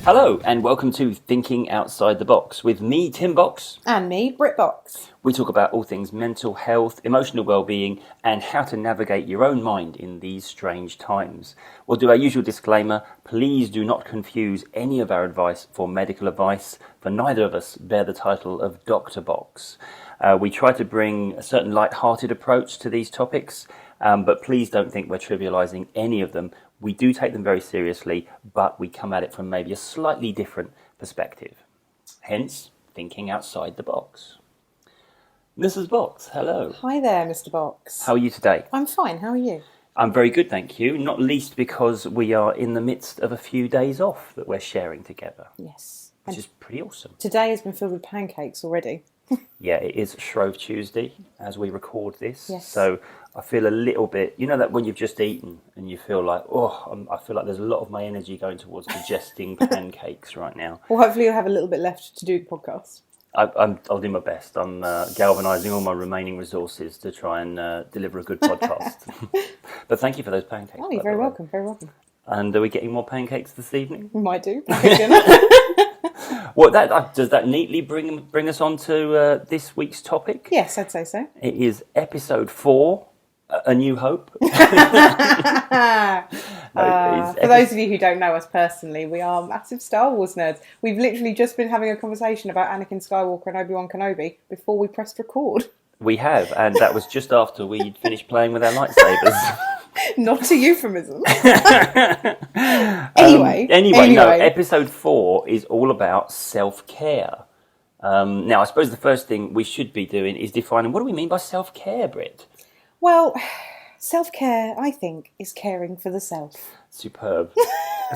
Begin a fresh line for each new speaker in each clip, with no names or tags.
Hello and welcome to Thinking Outside the Box with me, Tim Box.
And me, Britt Box.
We talk about all things mental health, emotional well-being and how to navigate your own mind in these strange times. We'll do our usual disclaimer. Please do not confuse any of our advice for medical advice, for neither of us bear the title of Dr. Box. We try to bring a certain light-hearted approach to these topics, but please don't think we're trivialising any of them. We do take them very seriously, but we come at it from maybe a slightly different perspective. Hence, thinking outside the box. Mrs. Box, hello.
Hi there, Mr. Box.
How are you today?
I'm fine, how are you?
I'm very good, thank you. Not least because we are in the midst of a few days off that we're sharing together.
Yes.
Which is pretty awesome.
Today has been filled with pancakes already.
Yeah, it is Shrove Tuesday as we record this.
Yes.
So I feel a little bit, you know that when you've just eaten and you feel like, I feel like there's a lot of my energy going towards digesting pancakes right now.
Well, hopefully you'll have a little bit left to do the podcast.
I'll do my best. I'm galvanising all my remaining resources to try and deliver a good podcast. But thank you for those pancakes.
Oh, you're very welcome, very welcome.
And are we getting more pancakes this evening?
We might do.
Well, does that neatly bring us on to this week's topic?
Yes, I'd say so.
It is episode 4, A New Hope.
For those of you who don't know us personally, we are massive Star Wars nerds. We've literally just been having a conversation about Anakin Skywalker and Obi-Wan Kenobi before we pressed record.
We have, and that was just after we'd finished playing with our lightsabers.
Not a euphemism. Anyway,
no, episode 4 is all about self-care. Now, I suppose the first thing we should be doing is defining what do we mean by self-care, Britt?
Well, self-care, I think, is caring for the self.
Superb.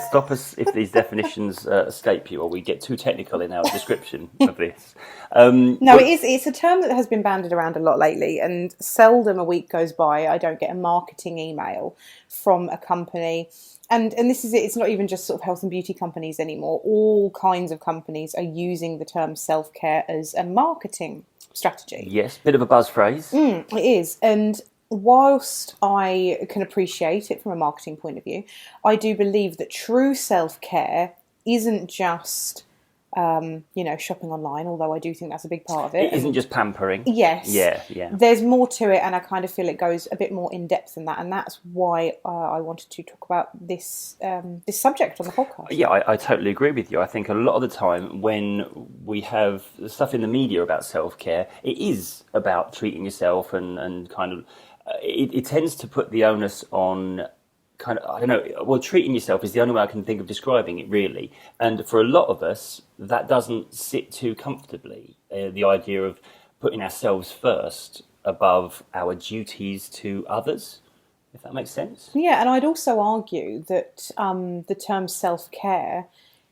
Stop us if these definitions escape you or we get too technical in our description of this.
It's a term that has been bandied around a lot lately, and seldom a week goes by I don't get a marketing email from a company. And this is it, it's not even just sort of health and beauty companies anymore. All kinds of companies are using the term self-care as a marketing strategy.
Yes, bit of a buzz phrase.
It is. And whilst I can appreciate it from a marketing point of view, I do believe that true self-care isn't just, shopping online, although I do think that's a big part of it.
It isn't just pampering.
Yes.
Yeah.
There's more to it, and I kind of feel it goes a bit more in depth than that, and that's why I wanted to talk about this subject on the podcast. Yeah,
I totally agree with you. I think a lot of the time when we have stuff in the media about self-care, it is about treating yourself and kind of... It tends to put the onus on treating yourself is the only way I can think of describing it, really. And for a lot of us, that doesn't sit too comfortably. The idea of putting ourselves first above our duties to others, if that makes sense.
Yeah, and I'd also argue that the term self-care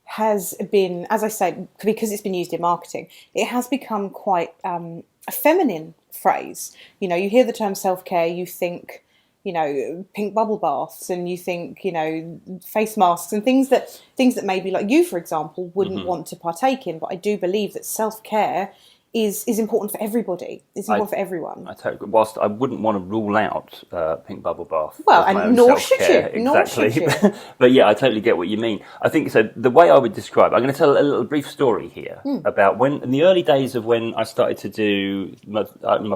has been, as I say, because it's been used in marketing, it has become quite a feminine phrase. You know, you hear the term self-care, you think, pink bubble baths, and you think, face masks and things that maybe like you, for example, wouldn't want to partake in. But I do believe that self-care is important for everybody. It's important for everyone.
I totally. Whilst I wouldn't want to rule out pink bubble bath.
Well, and nor should you.
Exactly.
Nor should you.
But yeah, I totally get what you mean. I think so. The way I would describe, I'm going to tell a little brief story here about when in the early days of when I started to do my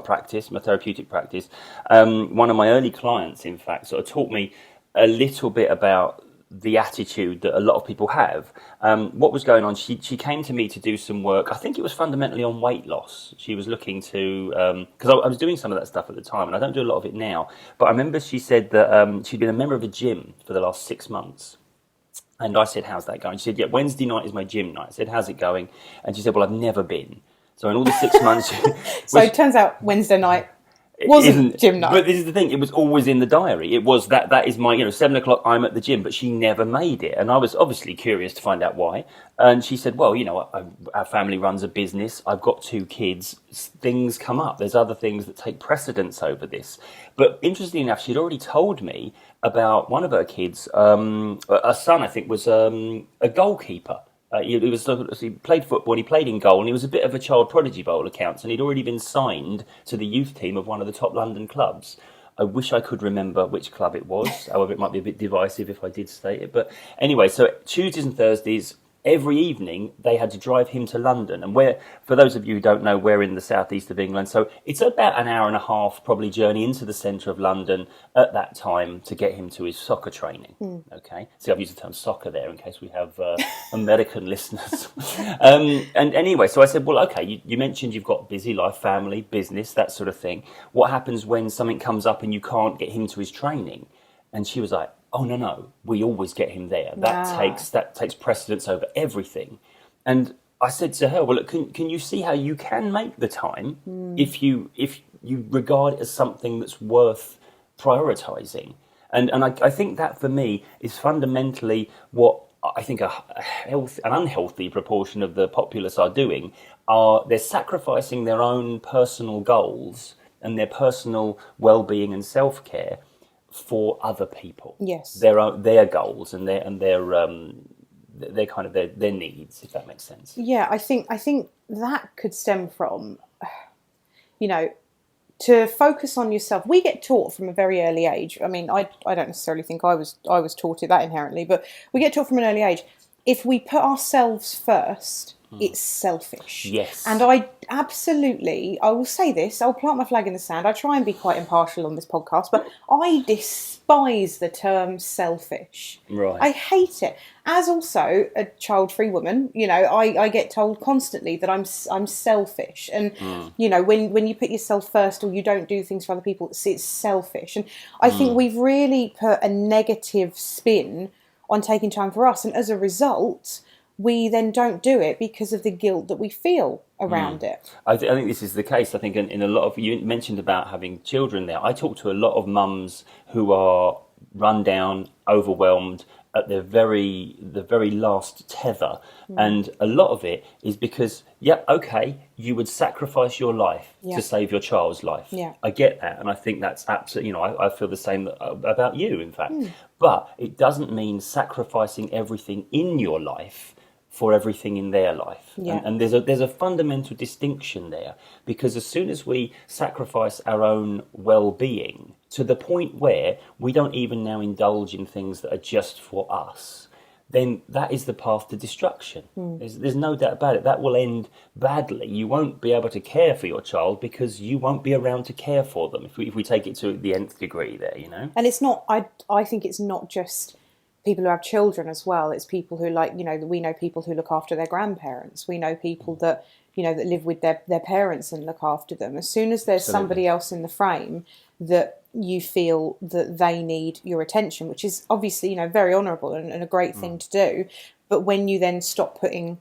practice, my therapeutic practice. One of my early clients, in fact, sort of taught me a little bit about the attitude that a lot of people have. What was going on? She came to me to do some work. I think it was fundamentally on weight loss. She was looking to, because I was doing some of that stuff at the time, and I don't do a lot of it now. But I remember she said that she'd been a member of a gym for the last 6 months. And I said, how's that going? She said, yeah, Wednesday night is my gym night. I said, how's it going? And she said, well, I've never been. So in all the 6 months...
So it turns out Wednesday night wasn't gym night.
But this is the thing, it was always in the diary. It was that is my, 7 o'clock, I'm at the gym, but she never made it. And I was obviously curious to find out why. And she said, well, our family runs a business. I've got 2 kids. Things come up. There's other things that take precedence over this. But interestingly enough, she'd already told me about one of her kids, a son, I think, was a goalkeeper. He played football and he played in goal, and he was a bit of a child prodigy by all accounts, and he'd already been signed to the youth team of one of the top London clubs. I wish I could remember which club it was. However, it might be a bit divisive if I did state it. But anyway, so Tuesdays and Thursdays, every evening they had to drive him to London. And for those of you who don't know, we're in the southeast of England, so it's about an hour and a half probably journey into the centre of London at that time to get him to his soccer training. Okay, see, I've used the term soccer there in case we have American listeners. And anyway, so I said, well, okay, you mentioned you've got busy life, family, business, that sort of thing. What happens when something comes up and you can't get him to his training? And she was like, oh, no, we always get him there. That takes precedence over everything. And I said to her, well, look, can you see how you can make the time if you regard it as something that's worth prioritising? And I think that for me is fundamentally what I think an unhealthy proportion of the populace are doing. They're sacrificing their own personal goals and their personal well-being and self-care for other people.
Yes.
Their goals and their kind of their needs, if that makes sense.
Yeah, I think that could stem from, to focus on yourself. We get taught from a very early age. I mean, I don't necessarily think I was taught it that inherently, but we get taught from an early age. If we put ourselves first, it's selfish.
Yes.
And I will say this, I'll plant my flag in the sand. I try and be quite impartial on this podcast, but I despise the term selfish.
Right.
I hate it. As also a child-free woman, I get told constantly that I'm selfish. And, when you put yourself first or you don't do things for other people, it's selfish. And I think we've really put a negative spin on taking time for us. And as a result, we then don't do it because of the guilt that we feel around it.
I think this is the case. I think in a lot of, you mentioned about having children there. I talk to a lot of mums who are run down, overwhelmed at the very last tether. And a lot of it is because, you would sacrifice your life to save your child's life.
Yeah.
I get that. And I think that's absolutely, I feel the same about you, in fact. But it doesn't mean sacrificing everything in your life for everything in their life.
Yeah.
And there's a fundamental distinction there, because as soon as we sacrifice our own well-being to the point where we don't even now indulge in things that are just for us, then that is the path to destruction. There's no doubt about it. That will end badly. You won't be able to care for your child because you won't be around to care for them, if we take it to the nth degree there,
And it's not, I think it's not just people who have children as well. It's people who we know people who look after their grandparents. We know people that, that live with their parents and look after them. As soon as there's somebody else in the frame that you feel that they need your attention, which is obviously, very honourable and a great thing to do. But when you then stop putting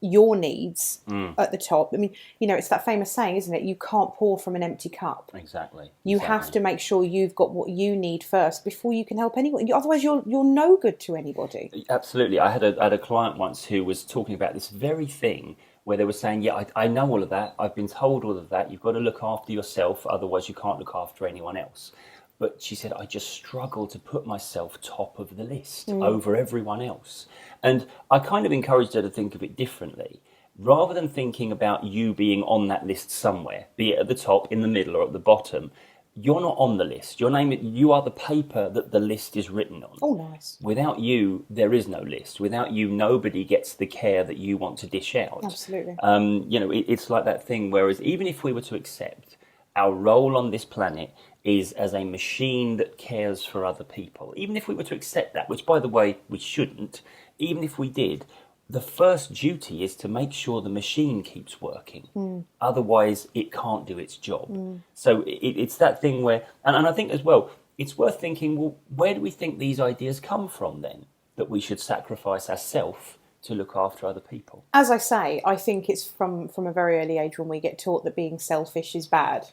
your needs at the top, I mean, it's that famous saying, isn't it? You can't pour from an empty cup.
Exactly.
You have to make sure you've got what you need first before you can help anyone. Otherwise, you're no good to anybody.
Absolutely. I had a client once who was talking about this very thing, where they were saying, I know all of that. I've been told all of that. You've got to look after yourself, otherwise you can't look after anyone else. But she said, I just struggle to put myself top of the list over everyone else. And I kind of encouraged her to think of it differently. Rather than thinking about you being on that list somewhere, be it at the top, in the middle, or at the bottom, you're not on the list. You are the paper that the list is written on.
Oh, nice.
Without you, there is no list. Without you, nobody gets the care that you want to dish out.
Absolutely.
It's like that thing, whereas even if we were to accept our role on this planet is as a machine that cares for other people, even if we were to accept that, which, by the way, we shouldn't, even if we did, the first duty is to make sure the machine keeps working. Otherwise, it can't do its job. So it's that thing where, and I think as well, it's worth thinking, well, where do we think these ideas come from then, that we should sacrifice ourselves to look after other people?
As I say, I think it's from a very early age when we get taught that being selfish is bad,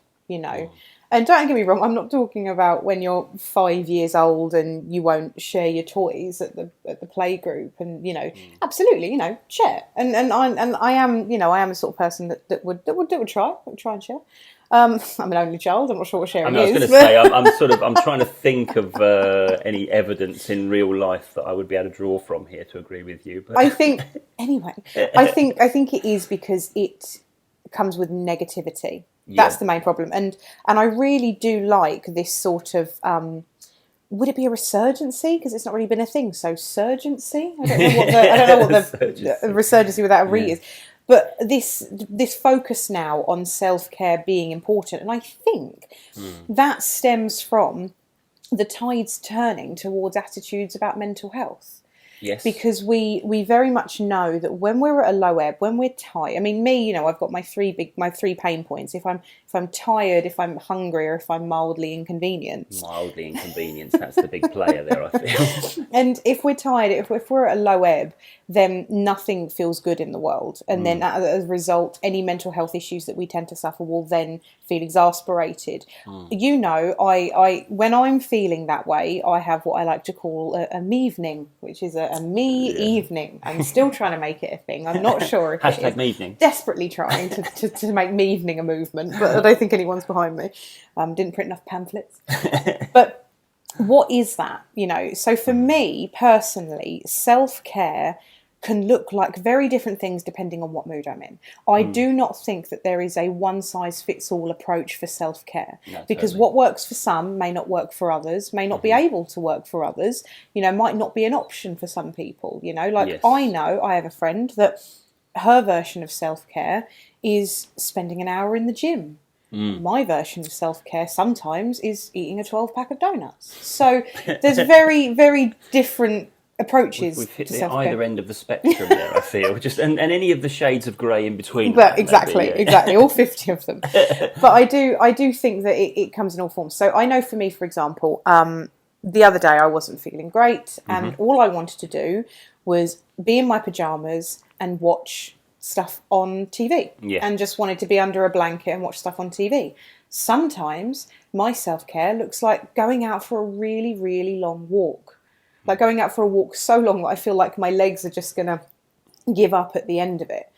And don't get me wrong, I'm not talking about when you're 5 years old and you won't share your toys at the playgroup, and absolutely, share. And I am a sort of person that would try and share. I'm an only child. I'm not sure what sharing
I was
is.
going to say, I'm trying to think of any evidence in real life that I would be able to draw from here to agree with you. But
I think I think it is because it comes with negativity. That's the main problem. And I really do like this sort of would it be a resurgency? Because it's not really been a thing. So surgency? I don't know what the resurgency without a re is. But this focus now on self-care being important, and I think that stems from the tides turning towards attitudes about mental health.
Yes.
Because we very much know that when we're at a low ebb, when we're tired, I mean, me, I've got my three pain points. If I'm tired, if I'm hungry, or if I'm mildly inconvenienced.
Mildly inconvenienced, that's the big player there, I feel.
And if we're tired, if we're at a low ebb, then nothing feels good in the world. And then as a result, any mental health issues that we tend to suffer will then feel exasperated. I when I'm feeling that way, I have what I like to call a me-evening, which is a me evening. I'm still trying to make it a thing. I'm not sure if
Hashtag me-evening.
Desperately trying to make me-evening a movement, but I don't think anyone's behind me. Didn't print enough pamphlets. But what is that? So for me personally, self-care can look like very different things depending on what mood I'm in. I do not think that there is a one-size-fits-all approach for self-care, because
totally.
what works for some may not work for others, may not be able to work for others, might not be an option for some people.
Yes.
I know I have a friend that her version of self-care is spending an hour in the gym. My version of self-care sometimes is eating a 12-pack of donuts. So there's very, very different approaches.
We've hit
to
the
self-care.
either end of the spectrum there, I feel. And any of the shades of grey in between.
But exactly, all 50 of them. But I do think that it comes in all forms. So I know for me, for example, the other day I wasn't feeling great, and all I wanted to do was be in my pajamas and watch stuff on TV, and just wanted to be under a blanket and watch stuff on TV. Sometimes my self-care looks like going out for a really, really long walk. Like going out for a walk so long that I feel like my legs are just going to give up at the end of it.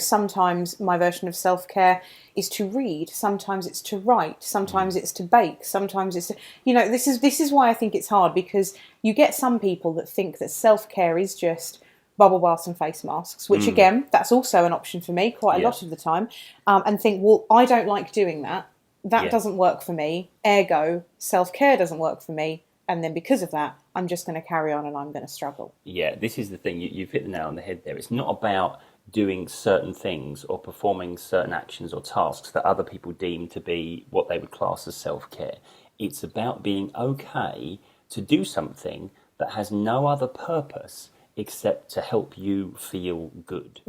Sometimes my version of self-care is to read. Sometimes it's to write. Sometimes it's to bake. Sometimes it's to, this is why I think it's hard, because you get some people that think that self-care is just bubble baths and face masks, which again, that's also an option for me quite a lot of the time, and think, well, I don't like doing that. That doesn't work for me. Ergo, self-care doesn't work for me. And then because of that, I'm just going to carry on and I'm going to struggle.
Yeah, this is the thing. You've hit the nail on the head there. It's not about doing certain things or performing certain actions or tasks that other people deem to be what they would class as self-care. It's about being okay to do something that has no other purpose except to help you feel good.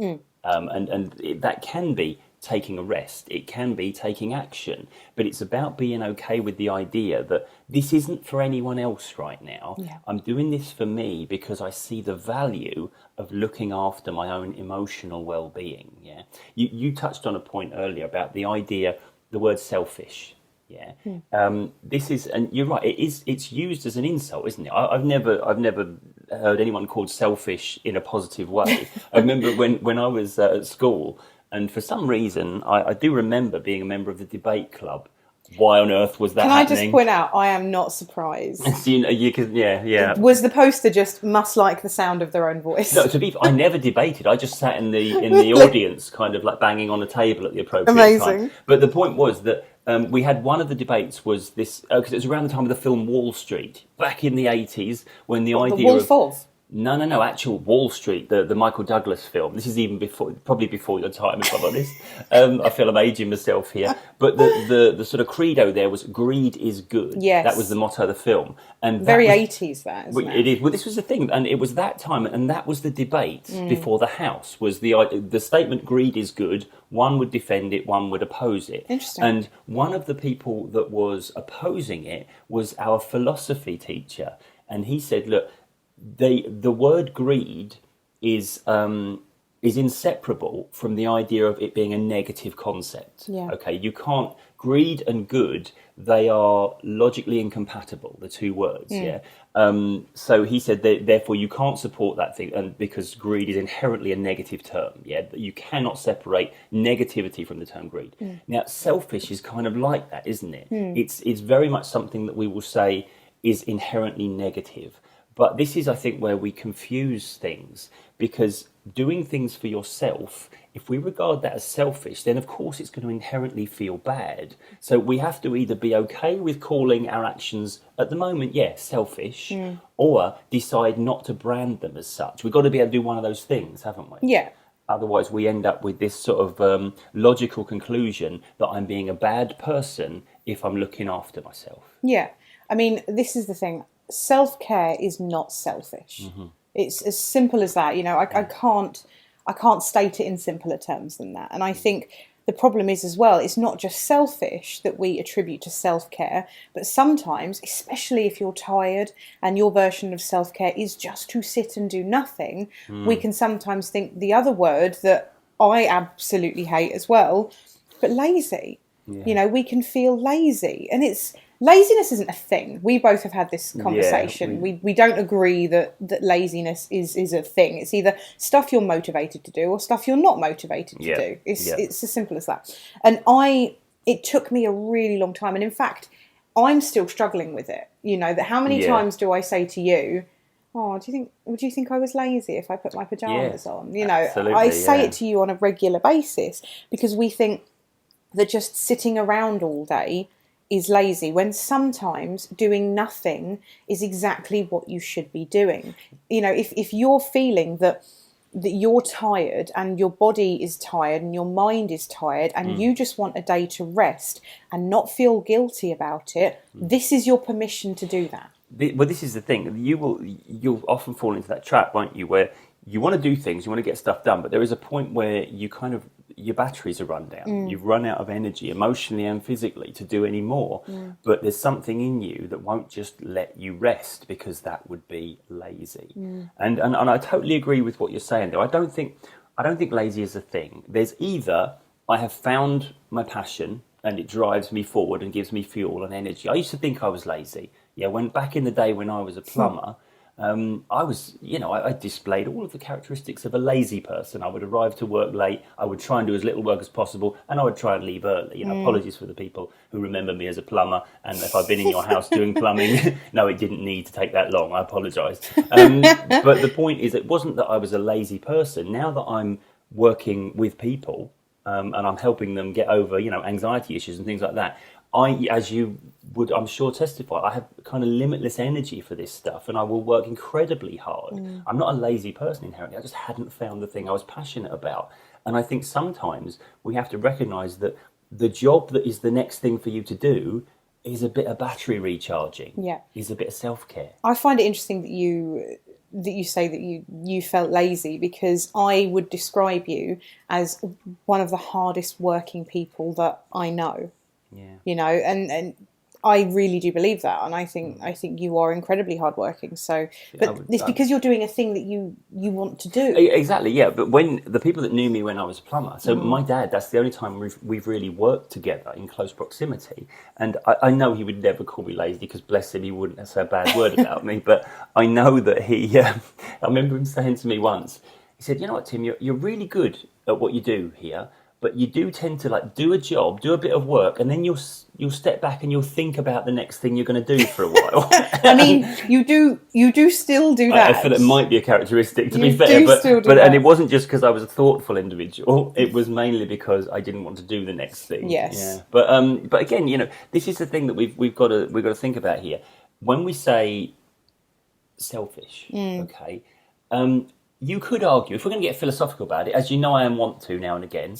And that can be taking a rest, it can be taking action, but it's about being okay with the idea that this isn't for anyone else right now. I'm doing this for me because I see the value of looking after my own emotional well-being. You touched on a point earlier about the idea, the word selfish. This is, and you're right, it's used as an insult, isn't it? I've never heard anyone called selfish in a positive way. I remember when I was at school, and for some reason, I do remember being a member of the debate club. Why on earth was that happening?
Can I just point out, I am not surprised.
Was
the poster just must like the sound of their own voice?
No, I never debated. I just sat in the audience, kind of like banging on a table at the appropriate time. But the point was that we had one of the debates was this, because it was around the time of the film Wall Street, back in the 80s, when the idea
the Wolf of...
No, actual Wall Street, the Michael Douglas film. This is even probably before your time, if I'm honest. I feel I'm aging myself here. But the sort of credo there was greed is good.
Yes.
That was the motto of the film. And
very 80s, that, isn't it?
It is. Well, this was the thing, and it was that time, and that was the debate before the House, was the statement greed is good. One would defend it, one would oppose it.
Interesting.
And one of the people that was opposing it was our philosophy teacher. And he said, look, the word greed is inseparable from the idea of it being a negative concept. Okay, you can't, greed and good, they are logically incompatible, the two words. So he said that therefore you can't support that thing, and because greed is inherently a negative term. You cannot separate negativity from the term greed. Now, selfish is kind of like that, isn't it? It's very much something that we will say is inherently negative. But this is, I think, where we confuse things, because doing things for yourself if we regard that as selfish, then of course it's going to inherently feel bad. So we have to either be okay with calling our actions at the moment, selfish, or decide not to brand them as such. We've got to be able to do one of those things, haven't we?
Yeah.
Otherwise, we end up with this sort of logical conclusion that I'm being a bad person if I'm looking after myself.
Yeah. I mean, this is the thing. Self-care is not selfish. It's as simple as that. I can't state it in simpler terms than that. And I think the problem is as well, it's not just selfish that we attribute to self-care, but sometimes, especially if you're tired and your version of self-care is just to sit and do nothing, we can sometimes think the other word that I absolutely hate as well, but lazy. Yeah. We can feel lazy, and laziness isn't a thing. We both have had this conversation. We don't agree that laziness is a thing. It's either stuff you're motivated to do or stuff you're not motivated to do. It's as simple as that. And it took me a really long time. And in fact, I'm still struggling with it. That how many times do I say to you, would you think I was lazy if I put my pajamas on? I say it to you on a regular basis because we think that just sitting around all day is lazy, when sometimes doing nothing is exactly what you should be doing. If you're feeling that you're tired and your body is tired and your mind is tired and you just want a day to rest and not feel guilty about it, this is your permission to do that.
Well, this is the thing. You'll often fall into that trap, won't you, where you want to do things, you want to get stuff done, but there is a point where your batteries are run down. You've run out of energy, emotionally and physically, to do any more. But there's something in you that won't just let you rest because that would be lazy. And I totally agree with what you're saying, though. I don't think lazy is a thing. There's either I have found my passion and it drives me forward and gives me fuel and energy. I used to think I was lazy. When back in the day when I was a plumber, I displayed all of the characteristics of a lazy person. I would arrive to work late, I would try and do as little work as possible, and I would try and leave early. Apologies for the people who remember me as a plumber, and if I've been in your house doing plumbing, no, it didn't need to take that long, I apologise. But the point is, it wasn't that I was a lazy person. Now that I'm working with people, and I'm helping them get over, anxiety issues and things like that, as you would, I'm sure, testify, I have kind of limitless energy for this stuff, and I will work incredibly hard. I'm not a lazy person inherently. I just hadn't found the thing I was passionate about. And I think sometimes we have to recognise that the job that is the next thing for you to do is a bit of battery recharging, is a bit of self-care.
I find it interesting that you say that you felt lazy, because I would describe you as one of the hardest working people that I know. And I really do believe that, and I think you are incredibly hardworking. So, but it's because you're doing a thing that you want to do.
Exactly, yeah. But when the people that knew me when I was a plumber, so my dad, that's the only time we've really worked together in close proximity. And I know he would never call me lazy, because bless him, he wouldn't say a bad word about me. But I know that I remember him saying to me once, he said, "You know what, Tim, you're really good at what you do here, but you do tend to do a job, do a bit of work, and then you'll step back and you'll think about the next thing you're going to do for a while."
I mean, you do still do that.
I feel it might be a characteristic, to be fair, and it wasn't just because I was a thoughtful individual. It was mainly because I didn't want to do the next thing.
Yes.
Yeah. But again, this is the thing that we've got to think about here. When we say selfish, okay. You could argue, if we're going to get philosophical about it, as you know I am wont to now and again,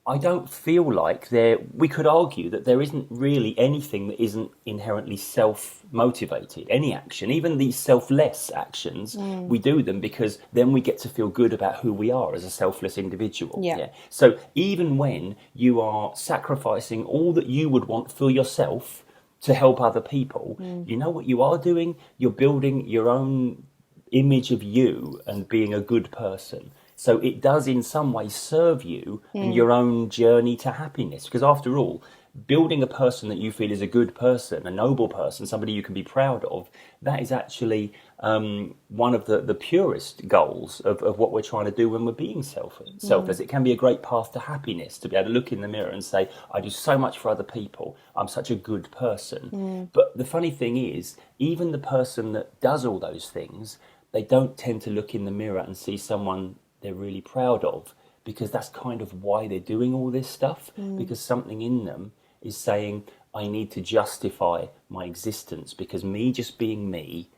I don't feel like we could argue that there isn't really anything that isn't inherently self-motivated. Any action, even these selfless actions, we do them because then we get to feel good about who we are as a selfless individual. Yeah. So even when you are sacrificing all that you would want for yourself to help other people, you know what you are doing? You're building your own image of you and being a good person. So it does in some way serve you and your own journey to happiness. Because after all, building a person that you feel is a good person, a noble person, somebody you can be proud of, that is actually one of the purest goals of what we're trying to do when we're being selfless. It can be a great path to happiness, to be able to look in the mirror and say, I do so much for other people, I'm such a good person. But the funny thing is, even the person that does all those things, they don't tend to look in the mirror and see someone they're really proud of, because that's kind of why they're doing all this stuff, because something in them is saying, I need to justify my existence because me just being me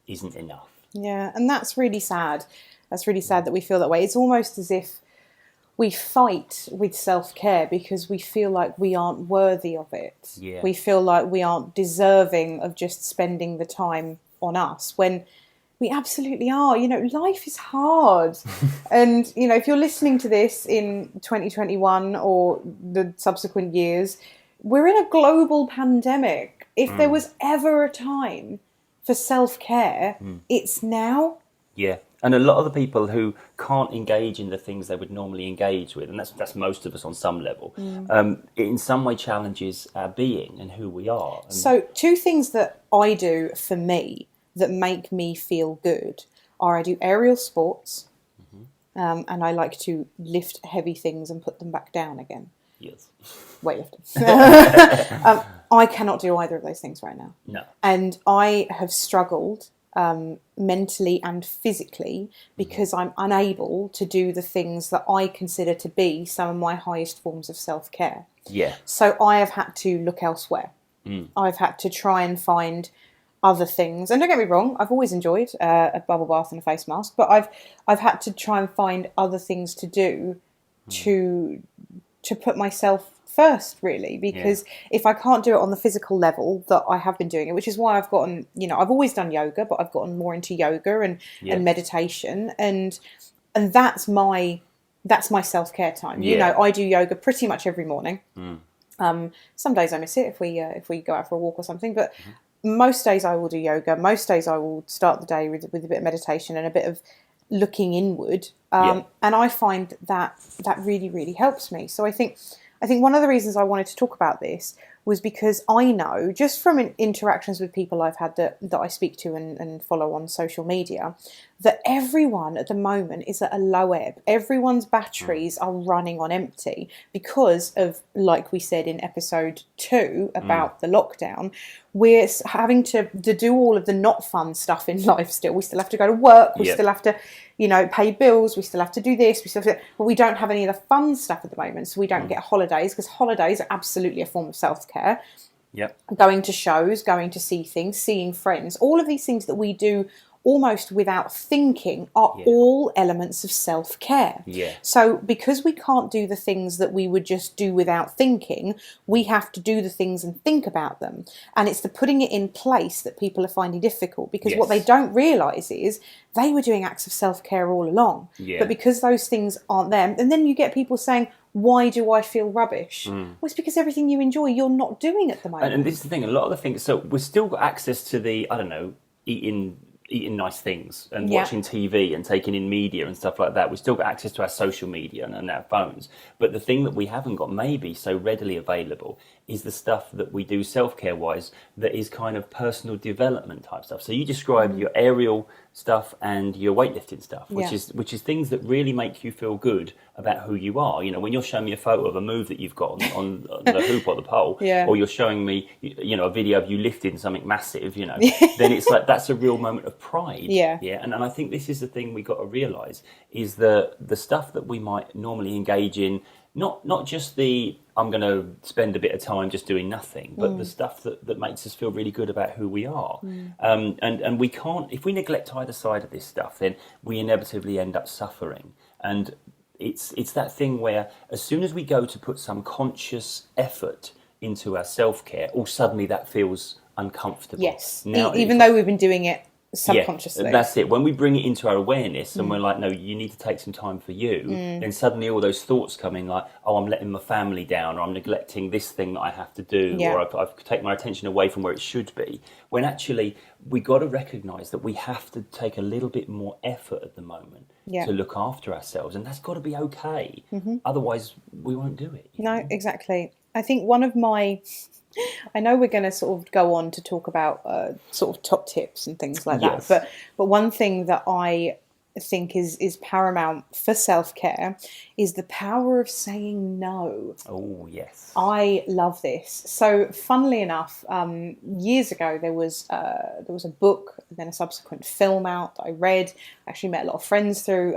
isn't enough.
Yeah, and that's really sad. That's really sad that we feel that way. It's almost as if we fight with self-care because we feel like we aren't worthy of it.
Yeah.
We feel like we aren't deserving of just spending the time on us when we absolutely are. You know, life is hard. And, you know, if you're listening to this in 2021 or the subsequent years, we're in a global pandemic. If there was ever a time for self-care, it's now.
Yeah. And a lot of the people who can't engage in the things they would normally engage with, and that's most of us on some level, it in some way challenges our being and who we are. And
So 2 things that I do for me that make me feel good are I do aerial sports, and I like to lift heavy things and put them back down again.
yes.
Weightlifting. I cannot do either of those things right now.
No.
And I have struggled mentally and physically because I'm unable to do the things that I consider to be some of my highest forms of self-care.
Yeah.
So I have had to look elsewhere. I've had to try and find other things. And don't get me wrong, I've always enjoyed a bubble bath and a face mask, but I've had to try and find other things to do to put myself first, really, because if I can't do it on the physical level that I have been doing it, which is why I've gotten, you know, I've always done yoga, but I've gotten more into yoga and meditation, and that's my self-care time. You know, I do yoga pretty much every morning. Some days I miss it if we go out for a walk or something, but most days I will do yoga. Most days I will start the day with a bit of meditation and a bit of looking inward, and I find that really, really helps me. So I think one of the reasons I wanted to talk about this was because I know, just from interactions with people I've had that I speak to and follow on social media, that everyone at the moment is at a low ebb. Everyone's batteries are running on empty because of, like we said in episode 2 about the lockdown, we're having to do all of the not fun stuff in life still. We still have to go to work. We still have to, you know, pay bills. We still have to do this. But we don't have any of the fun stuff at the moment. So we don't get holidays, because holidays are absolutely a form of self-care.
Yep.
Going to shows, going to see things, seeing friends, all of these things that we do almost without thinking are all elements of self-care.
Yeah.
So because we can't do the things that we would just do without thinking, we have to do the things and think about them. And it's the putting it in place that people are finding difficult, because what they don't realise is they were doing acts of self-care all along.
Yeah.
But because those things aren't there, and then you get people saying, why do I feel rubbish? Well, it's because everything you enjoy, you're not doing at the moment.
And this is the thing, a lot of the things, so we've still got access to the, I don't know, eating nice things and watching TV and taking in media and stuff like that. We've still got access to our social media and our phones. But the thing that we haven't got maybe so readily available is the stuff that we do self-care wise that is kind of personal development type stuff. So you described your aerial stuff and your weightlifting stuff, which is things that really make you feel good about who you are. You know, when you're showing me a photo of a move that you've got on the hoop or the pole, or you're showing me, you know, a video of you lifting something massive, you know, then it's like that's a real moment of pride.
Yeah.
And I think this is the thing we got to realise is the stuff that we might normally engage in, not just the I'm going to spend a bit of time just doing nothing, but the stuff that makes us feel really good about who we are. And we can't, if we neglect either side of this stuff, then we inevitably end up suffering. And it's that thing where as soon as we go to put some conscious effort into our self-care, all suddenly that feels uncomfortable.
Yes,
Now,
even though we've been doing it subconsciously.
Yeah, that's it. When we bring it into our awareness and we're like, no, you need to take some time for you, then suddenly all those thoughts come in like, oh, I'm letting my family down, or I'm neglecting this thing that I have to do, or I've taken my attention away from where it should be. When actually we got to recognise that we have to take a little bit more effort at the moment to look after ourselves, and that's got to be okay. Otherwise, we won't do it.
No, exactly. I think one of my... I know we're going to sort of go on to talk about sort of top tips and things like that, but one thing that I think is paramount for self-care is the power of saying no.
Oh, yes.
I love this. So, funnily enough, years ago there was a book, then a subsequent film out that I read. I actually met a lot of friends through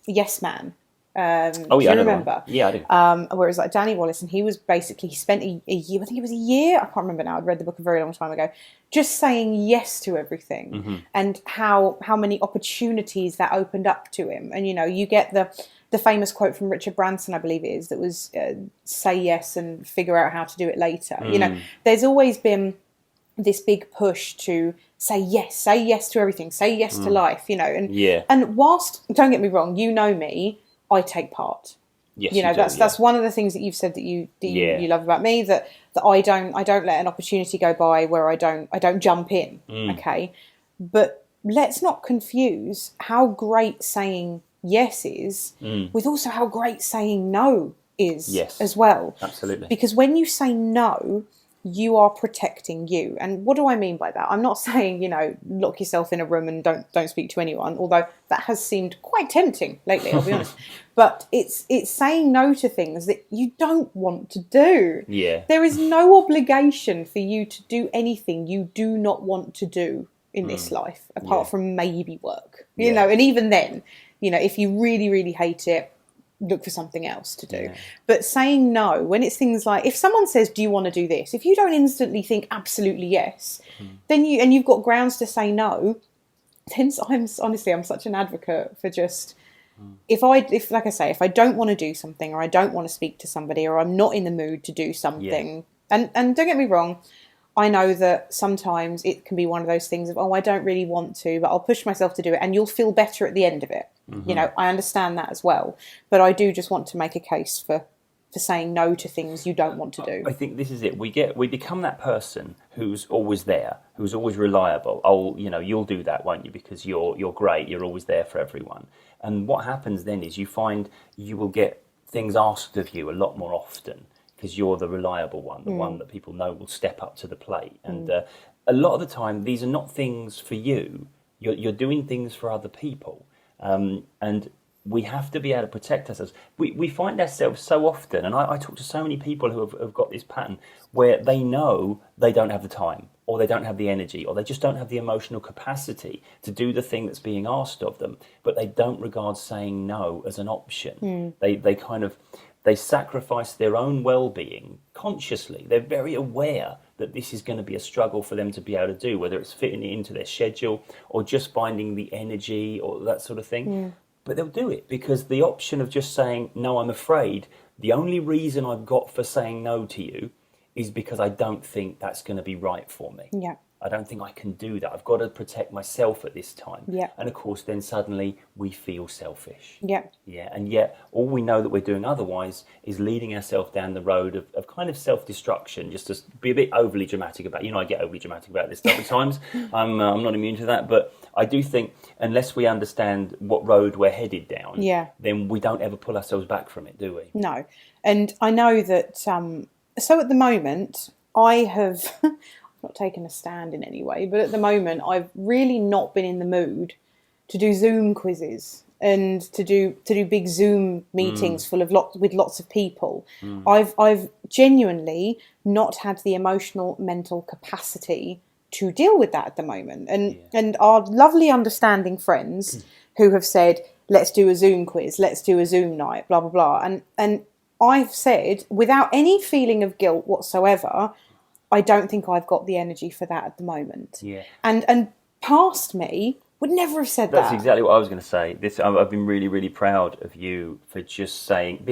Yes Man.
Oh, yeah,
do you remember?
Yeah, I do.
Where it was like Danny Wallace, and he spent a year, I think it was a year, I can't remember now, I'd read the book a very long time ago, just saying yes to everything, and how many opportunities that opened up to him. And, you get the famous quote from Richard Branson, I believe it is, that was, say yes and figure out how to do it later. There's always been this big push to say yes to everything, say yes to life, and whilst, don't get me wrong, me, I take part.
Yes,
that's one of the things that you've said that you love about me, that I don't let an opportunity go by where I don't jump in. Okay, but let's not confuse how great saying yes is with also how great saying no is as well.
Absolutely.
Because when you say no, you are protecting you. And what do I mean by that? I'm not saying, lock yourself in a room and don't speak to anyone, although that has seemed quite tempting lately, I'll be honest. But it's saying no to things that you don't want to do.
Yeah.
There is no obligation for you to do anything you do not want to do in this life, apart from maybe work. And even then, if you really, really hate it, look for something else to do. But saying no, when it's things like, if someone says, do you want to do this? If you don't instantly think absolutely yes, then you've got grounds to say no, then I'm such an advocate for just, if I don't want to do something, or I don't want to speak to somebody, or I'm not in the mood to do something, and don't get me wrong, I know that sometimes it can be one of those things of, I don't really want to, but I'll push myself to do it, and you'll feel better at the end of it. I understand that as well. But I do just want to make a case for saying no to things you don't want to do.
I think this is it. We become that person who's always there, who's always reliable. Oh, you'll do that, won't you? Because you're great. You're always there for everyone. And what happens then is you find you will get things asked of you a lot more often, because you're the reliable one, the one that people know will step up to the plate. And a lot of the time, these are not things for you. You're doing things for other people. And we have to be able to protect ourselves. We find ourselves so often, and I talk to so many people who have got this pattern, where they know they don't have the time, or they don't have the energy, or they just don't have the emotional capacity to do the thing that's being asked of them, but they don't regard saying no as an option. They sacrifice their own well-being consciously. They're very aware that this is going to be a struggle for them to be able to do, whether it's fitting it into their schedule or just finding the energy or that sort of thing. But they'll do it because the option of just saying, no, I'm afraid, the only reason I've got for saying no to you is because I don't think that's going to be right for me.
Yeah.
I don't think I can do that. I've got to protect myself at this time.
Yeah.
And of course, then suddenly we feel selfish.
Yeah.
Yeah. And yet all we know that we're doing otherwise is leading ourselves down the road of kind of self-destruction, just to be a bit overly dramatic about, I get overly dramatic about this stuff at times. I'm not immune to that. But I do think unless we understand what road we're headed down, then we don't ever pull ourselves back from it, do we?
No. And I know that, so at the moment, I have... not taken a stand in any way, but at the moment I've really not been in the mood to do Zoom quizzes and to do big Zoom meetings with lots of people. I've genuinely not had the emotional mental capacity to deal with that at the moment. And our lovely understanding friends who have said, let's do a Zoom quiz, let's do a Zoom night, blah blah blah. And I've said, without any feeling of guilt whatsoever, I don't think I've got the energy for that at the moment.
Yeah.
And past me would never have said that.
That's exactly what I was going to say. I've been really, really proud of you for just saying,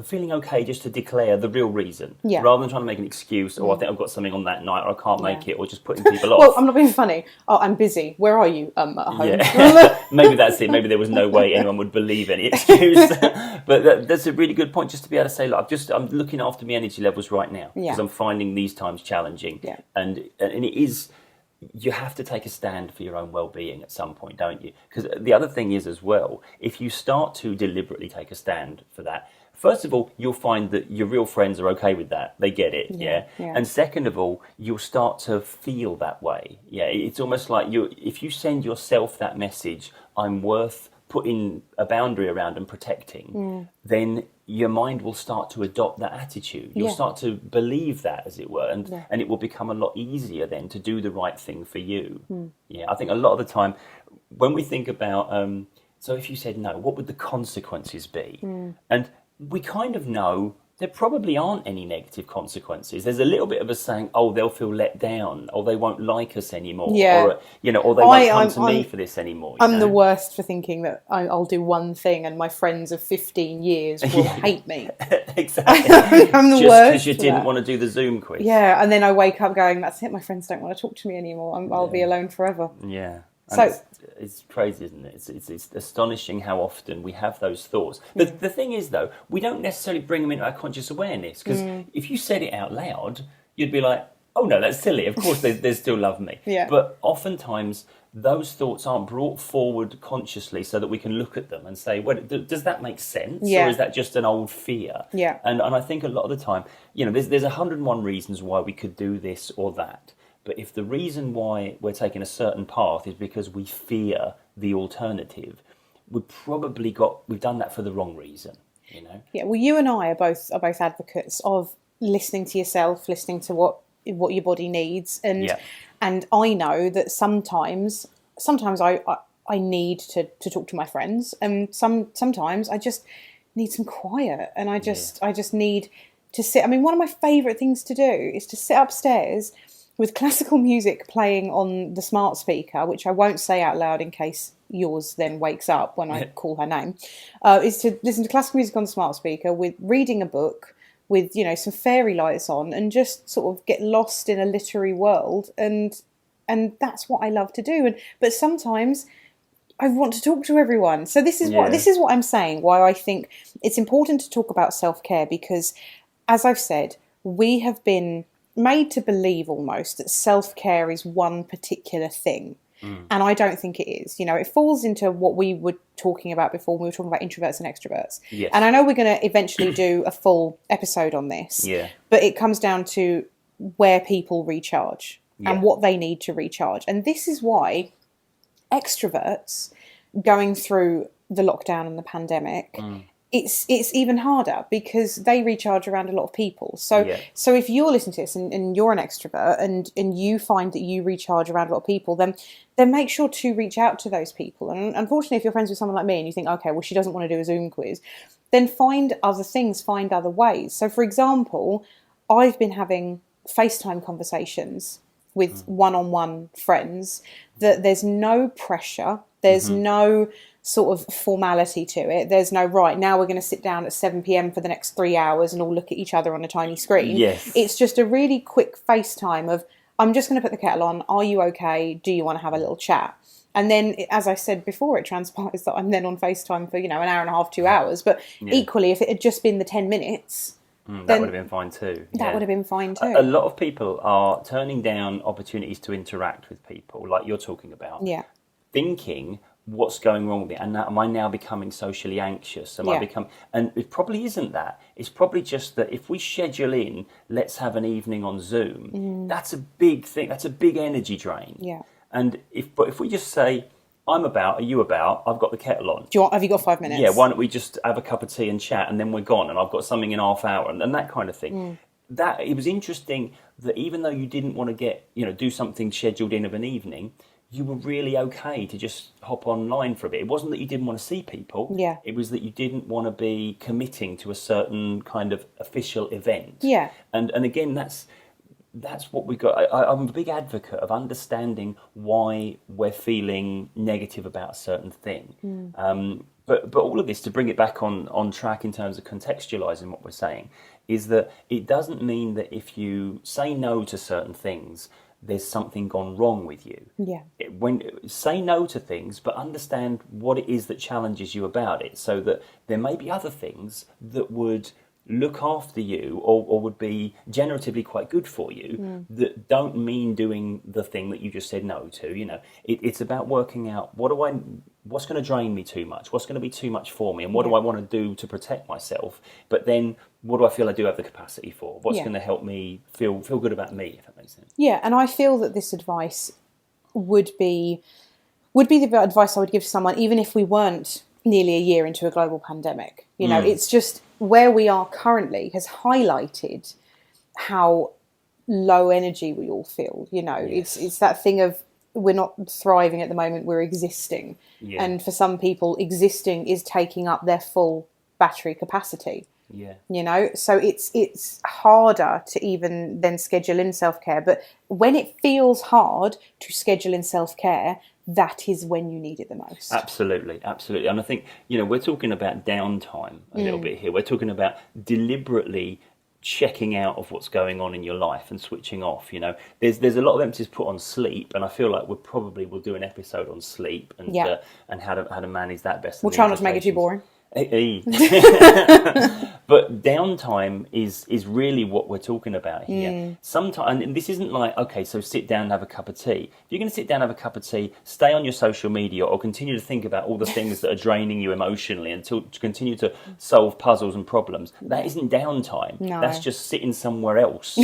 feeling okay just to declare the real reason, rather than trying to make an excuse, or I think I've got something on that night, or I can't make it, or just putting people off.
Well, I'm not being funny. Oh, I'm busy. Where are you? At home.
Yeah. Maybe that's it. Maybe there was no way anyone would believe any excuse. But that's a really good point, just to be able to say, look, I'm looking after my energy levels right now, because I'm finding these times challenging.
Yeah.
And it is... You have to take a stand for your own well-being at some point, don't you? Because the other thing is as well, if you start to deliberately take a stand for that, first of all, you'll find that your real friends are okay with that. They get it, yeah? And second of all, you'll start to feel that way. Yeah, it's almost like if you send yourself that message, I'm worth putting a boundary around and protecting, then your mind will start to adopt that attitude. You'll start to believe that, as it were, and it will become a lot easier then to do the right thing for you. Yeah, I think a lot of the time when we think about So if you said no, what would the consequences be? And we kind of know there probably aren't any negative consequences. There's a little bit of us saying, oh, they'll feel let down, or they won't like us anymore, or or they won't come to me for this anymore.
I'm the worst for thinking that I'll do one thing and my friends of 15 years will hate me.
Exactly.
I'm the
Just
worst
because you didn't want to do the Zoom quiz.
Yeah, and then I wake up going, that's it, my friends don't want to talk to me anymore. I'll be alone forever.
Yeah.
So
it's crazy, isn't it? It's astonishing how often we have those thoughts. The thing is, though, we don't necessarily bring them into our conscious awareness, because if you said it out loud, you'd be like, oh no, that's silly. Of course they still love me.
Yeah.
But oftentimes those thoughts aren't brought forward consciously so that we can look at them and say, well, does that make sense?
Yeah.
Or is that just an old fear?
Yeah.
And I think a lot of the time, there's 101 reasons why we could do this or that. But if the reason why we're taking a certain path is because we fear the alternative, we've done that for the wrong reason,
Yeah, well, you and I are both advocates of listening to yourself, listening to what your body needs, and I know that sometimes I need to talk to my friends, and sometimes I just need some quiet, and I just need to sit. I mean, one of my favourite things to do is to sit upstairs with classical music playing on the smart speaker, which I won't say out loud in case yours then wakes up when I call her name, is to listen to classical music on the smart speaker with reading a book with, some fairy lights on, and just sort of get lost in a literary world. And that's what I love to do. But sometimes I want to talk to everyone. So this is what I'm saying, why I think it's important to talk about self-care, because, as I've said, we have been made to believe almost that self-care is one particular thing. And I don't think it is. It falls into what we were talking about before when we were talking about introverts and extroverts.
Yes.
And I know we're going to eventually do a full episode on this.
Yeah.
But it comes down to where people recharge and what they need to recharge. And this is why extroverts going through the lockdown and the pandemic, it's even harder, because they recharge around a lot of people. So if you're listening to this and you're an extrovert and you find that you recharge around a lot of people, then make sure to reach out to those people. And unfortunately, if you're friends with someone like me and you think, okay, well, she doesn't want to do a Zoom quiz, then find other things, find other ways. So, for example, I've been having FaceTime conversations with one-on-one friends that there's no pressure, there's no sort of formality to it. There's no, right, now we're going to sit down at 7 p.m. for the next 3 hours and all look at each other on a tiny screen.
Yes.
It's just a really quick FaceTime of, I'm just going to put the kettle on. Are you okay? Do you want to have a little chat? And then, as I said before, it transpires that I'm then on FaceTime for, an hour and a half, 2 hours. But equally, if it had just been the 10 minutes...
that would have been fine too.
That would have been fine too.
A lot of people are turning down opportunities to interact with people, like you're talking about.
Yeah.
Thinking, what's going wrong with me? And am I now becoming socially anxious? And it probably isn't that. It's probably just that if we schedule in, let's have an evening on Zoom, that's a big thing. That's a big energy drain.
Yeah.
And if we just say, I'm about, are you about? I've got the kettle on.
Have you got 5 minutes?
Yeah, why don't we just have a cup of tea and chat, and then we're gone, and I've got something in half hour, and that kind of thing. That it was interesting that even though you didn't want to get, do something scheduled in of an evening, you were really okay to just hop online for a bit. It wasn't that you didn't want to see people.
Yeah.
It was that you didn't want to be committing to a certain kind of official event.
Yeah.
And again, that's what we got. I'm a big advocate of understanding why we're feeling negative about a certain thing. But all of this, to bring it back on track in terms of contextualising what we're saying, is that it doesn't mean that if you say no to certain things, there's something gone wrong with you.
Yeah.
Say no to things, but understand what it is that challenges you about it, so that there may be other things that would look after you or would be generatively quite good for you that don't mean doing the thing that you just said no to. It's about working out what's going to drain me too much, what's going to be too much for me, and what do I want to do to protect myself, but then what do I feel I do have the capacity for, what's going to help me feel good about me, if that makes sense.
And I feel that this advice would be the advice I would give to someone even if we weren't nearly a year into a global pandemic. It's just where we are currently has highlighted how low energy we all feel. It's that thing of we're not thriving at the moment, we're existing.
Yeah.
And for some people, existing is taking up their full battery capacity.
Yeah.
You know, so it's harder to even then schedule in self-care. But when it feels hard to schedule in self-care, that is when you need it the most.
Absolutely. And I think, we're talking about downtime a little bit here. We're talking about deliberately checking out of what's going on in your life and switching off. There's a lot of emphasis put on sleep, and I feel like we'll do an episode on sleep and how to manage that best.
We'll try not to make it too boring.
But downtime is really what we're talking about here. Sometimes, and this isn't like, okay, so sit down and have a cup of tea. If you're going to sit down and have a cup of tea, stay on your social media or continue to think about all the things that are draining you emotionally until to continue to solve puzzles and problems. That isn't downtime.
No.
That's just sitting somewhere else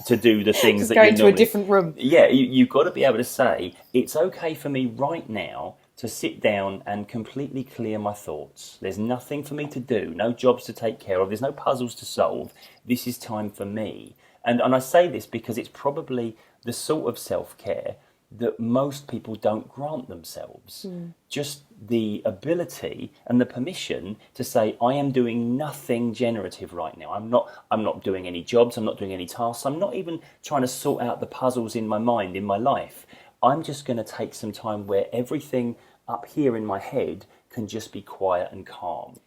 to do the things that
go
you
into
normally...
a different room.
Yeah, you've got to be able to say, it's okay for me right now to sit down and completely clear my thoughts. There's nothing for me to do, no jobs to take care of, there's no puzzles to solve. This is time for me. And I say this because it's probably the sort of self-care that most people don't grant themselves. Just the ability and the permission to say, I am doing nothing generative right now. I'm not doing any jobs, I'm not doing any tasks, I'm not even trying to sort out the puzzles in my mind, in my life. I'm just going to take some time where everything up here in my head can just be quiet and calm.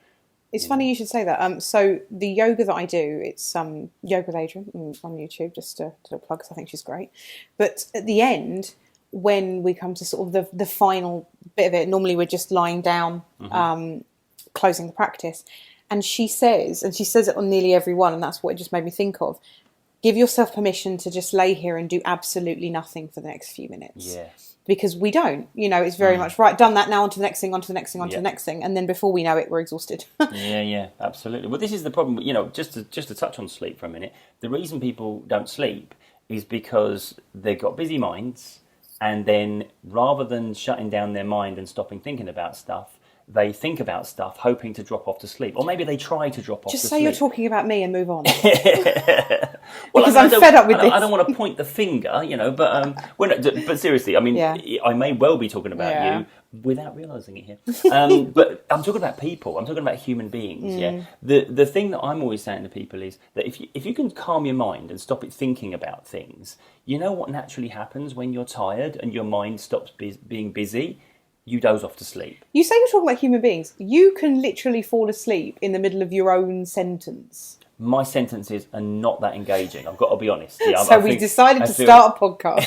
It's funny you should say that. So the yoga that I do, it's Yoga with Adrian on YouTube, just a little plug because I think she's great. But at the end, when we come to sort of the final bit of it, normally we're just lying down, closing the practice. And she says it on nearly every one, and that's what it just made me think of. Give yourself permission to just lay here and do absolutely nothing for the next few minutes.
Yeah.
Because we don't, it's very much, right, done that, now on to the next thing, on to the next thing, on to the next thing. And then before we know it, we're exhausted.
Yeah, absolutely. Well, this is the problem, just to touch on sleep for a minute. The reason people don't sleep is because they've got busy minds, and then rather than shutting down their mind and stopping thinking about stuff, they think about stuff hoping to drop off to sleep. Or maybe they try to drop off to sleep.
Just say you're talking about me and move on.
Well,
because I'm fed up with this.
I don't want to point the finger, but seriously, I mean, I may well be talking about you without realising it here. But I'm talking about people. I'm talking about human beings, The thing that I'm always saying to people is that if you can calm your mind and stop it thinking about things, you know what naturally happens when you're tired and your mind stops being busy? You doze off to sleep.
You say you're talking about human beings. You can literally fall asleep in the middle of your own sentence.
My sentences are not that engaging. I've got to be honest.
So we decided to start a podcast.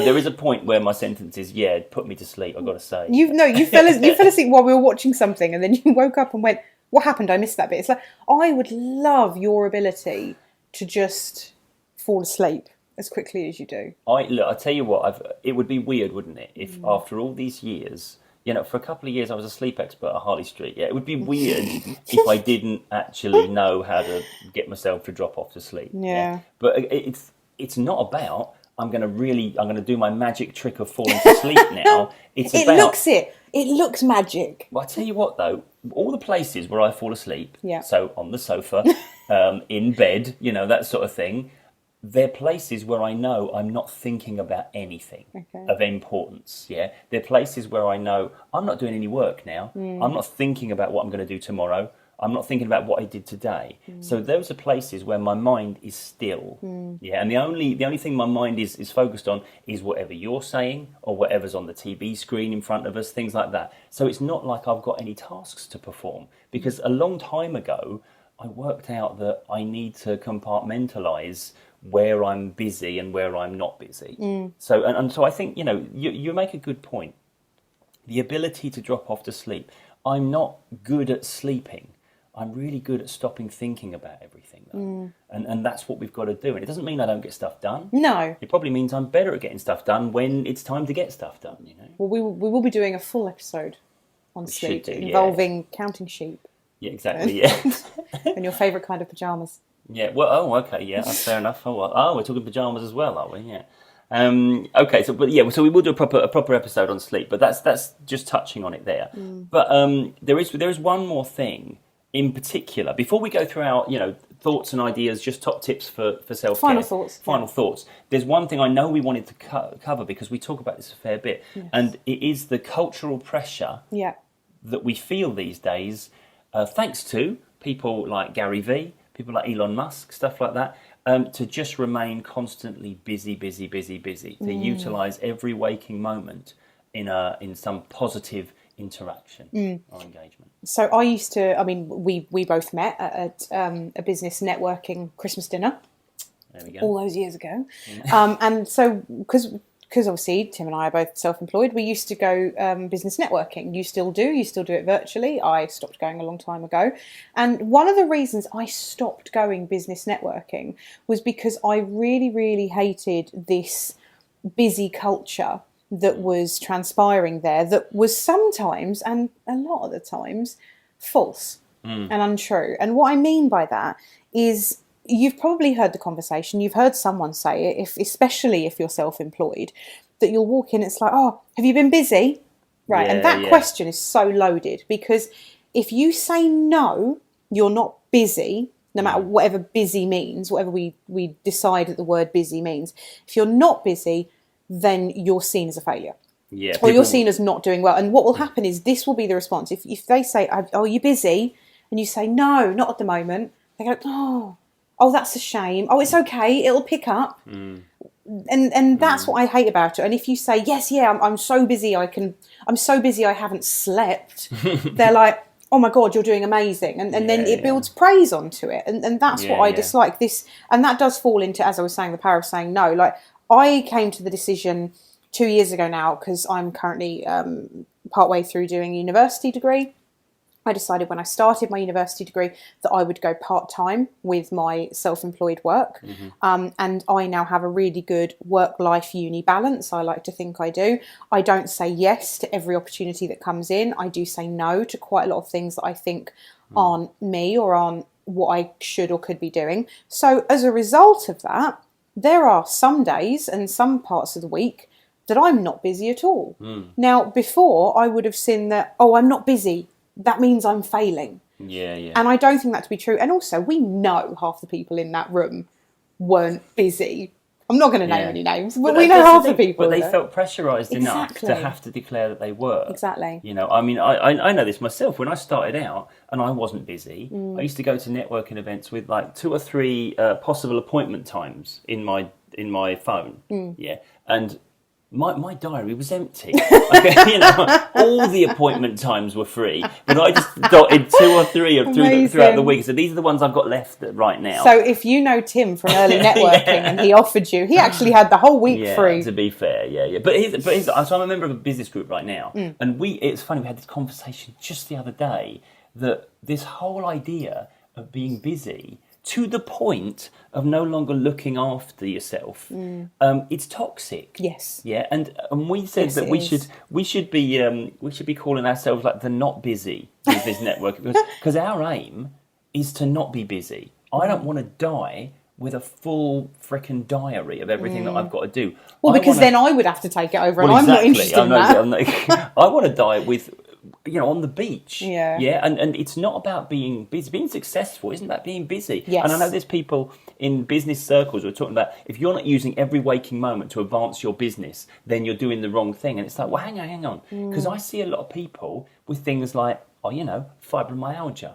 There is a point where my sentences, put me to sleep. I've got to say.
You fell asleep while we were watching something, and then you woke up and went, "What happened? I missed that bit." It's like, I would love your ability to just fall asleep as quickly as you do.
I tell you what, it would be weird, wouldn't it, if after all these years, for a couple of years I was a sleep expert at Harley Street. Yeah, it would be weird if I didn't actually know how to get myself to drop off to sleep.
Yeah.
But it's not about I'm going to do my magic trick of falling to sleep now.
It looks magic.
Well, I tell you what though, all the places where I fall asleep, so on the sofa, in bed, that sort of thing. They're places where I know I'm not thinking about anything of importance, They're places where I know I'm not doing any work now. I'm not thinking about what I'm going to do tomorrow. I'm not thinking about what I did today. So those are places where my mind is still, And the only thing my mind is focused on is whatever you're saying or whatever's on the TV screen in front of us, things like that. So it's not like I've got any tasks to perform, because a long time ago, I worked out that I need to compartmentalise where I'm busy and where I'm not busy. So I think, you make a good point. The ability to drop off to sleep. I'm not good at sleeping. I'm really good at stopping thinking about everything, though. And that's what we've got to do. And it doesn't mean I don't get stuff done.
No.
It probably means I'm better at getting stuff done when it's time to get stuff done,
Well, we will be doing a full episode on sleep involving counting sheep.
Yeah, exactly,
And your favourite kind of pyjamas.
Yeah, well, okay, that's fair enough. We're talking pyjamas as well, are we? Yeah. Okay, so we will do a proper episode on sleep, but that's just touching on it there. But there is one more thing in particular, before we go through our, thoughts and ideas, just top tips for self-care.
Final thoughts.
There's one thing I know we wanted to cover because we talk about this a fair bit, and it is the cultural pressure that we feel these days, thanks to people like Gary Vee, people like Elon Musk, stuff like that, to just remain constantly busy, to utilise every waking moment in some positive interaction or engagement.
So I used to, we both met at a business networking Christmas dinner.
There we go.
All those years ago. And so, because obviously Tim and I are both self-employed, we used to go business networking. You still do it virtually. I stopped going a long time ago. And one of the reasons I stopped going business networking was because I really, really hated this busy culture that was transpiring there, that was sometimes, and a lot of the times, false and untrue. And what I mean by that is, you've probably heard the conversation, you've heard someone say it, especially if you're self-employed, that you'll walk in, it's like, oh, have you been busy? Right, and that question is so loaded, because if you say no, you're not busy, no matter whatever busy means, whatever we decide that the word busy means, if you're not busy, then you're seen as a failure.
Yeah,
or you're seen as not doing well. And what will happen is, this will be the response. If they say, oh, are you busy? And you say, no, not at the moment. They go, oh, that's a shame. Oh, it's okay. It'll pick up. And that's what I hate about it. And if you say, yes, I'm so busy. I'm so busy I haven't slept. They're like, oh my God, you're doing amazing. And then it builds praise onto it. And that's what I dislike. This, and that does fall into, as I was saying, the power of saying no. Like, I came to the decision 2 years ago now, because I'm currently partway through doing a university degree. I decided when I started my university degree that I would go part-time with my self-employed work. And I now have a really good work-life uni balance. I like to think I do. I don't say yes to every opportunity that comes in. I do say no to quite a lot of things that I think aren't me or aren't what I should or could be doing. So as a result of that, there are some days and some parts of the week that I'm not busy at all. Now, before, I would have seen that, oh, I'm not busy, that means I'm failing. And I don't think that to be true. And also, we know half the people in that room weren't busy. I'm not going to name any names, but we know half the people.
But they felt pressurised enough to have to declare that they were.
Exactly.
I know this myself. When I started out and I wasn't busy, I used to go to networking events with like 2 or 3 possible appointment times in my phone. And my diary was empty. All the appointment times were free, but I just dotted 2 or 3 throughout the week. So these are the ones I've got left right now.
So if you know Tim from early networking and he offered you, he actually had the whole week free.
To be fair, so I'm a member of a business group right now, and it's funny, we had this conversation just the other day that this whole idea of being busy to the point of no longer looking after yourself, it's toxic.
Yes.
Yeah, and we said that we should be calling ourselves like the not busy business network, because our aim is to not be busy. I don't want to die with a full frickin' diary of everything that I've got to do.
Well, because then I would have to take it over, and I'm not interested in that.
I want to die with, on the beach.
Yeah.
And it's not about being busy. Being successful isn't about being busy.
Yes.
And I know there's people in business circles who are talking about, if you're not using every waking moment to advance your business, then you're doing the wrong thing. And it's like, well, hang on. Because I see a lot of people with things like, fibromyalgia.